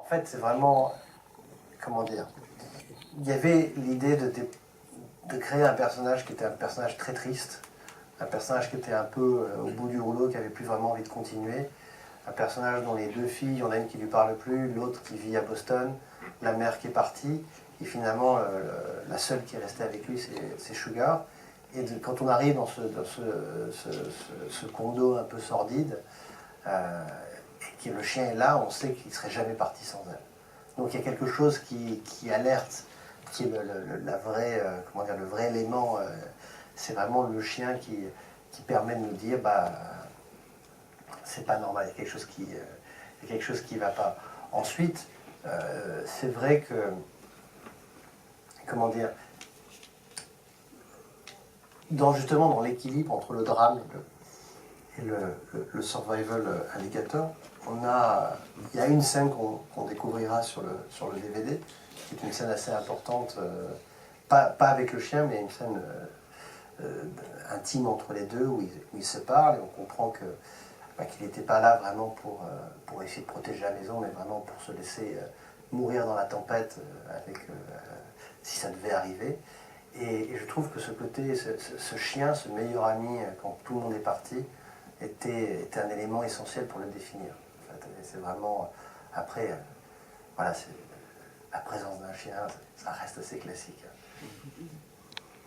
fait, c'est vraiment, comment dire, il y avait l'idée de créer un personnage qui était un personnage très triste, un personnage qui était un peu au bout du rouleau, qui n'avait plus vraiment envie de continuer, un personnage dont les deux filles, il y en a une qui ne lui parle plus, l'autre qui vit à Boston, la mère qui est partie, et finalement la seule qui est restée avec lui, c'est Sugar. Et quand on arrive dans ce condo un peu sordide, et que le chien est là, on sait qu'il ne serait jamais parti sans elle. Donc il y a quelque chose qui alerte, qui est la vraie, comment dire, le vrai élément, c'est vraiment le chien qui permet de nous dire, bah, c'est pas normal, il y a quelque chose qui va pas. Ensuite, c'est vrai que, comment dire, justement dans l'équilibre entre le drame et le survival alligator, il y a une scène qu'on découvrira sur le DVD, qui est une scène assez importante, pas avec le chien, mais une scène intime entre les deux, où ils se parlent, et on comprend qu'il n'était pas là vraiment pour essayer de protéger la maison, mais vraiment pour se laisser mourir dans la tempête, si ça devait arriver. Et je trouve que ce côté, ce chien, ce meilleur ami, quand tout le monde est parti, était un élément essentiel pour le définir. En fait. C'est vraiment, après, voilà, la présence d'un chien, ça reste assez classique.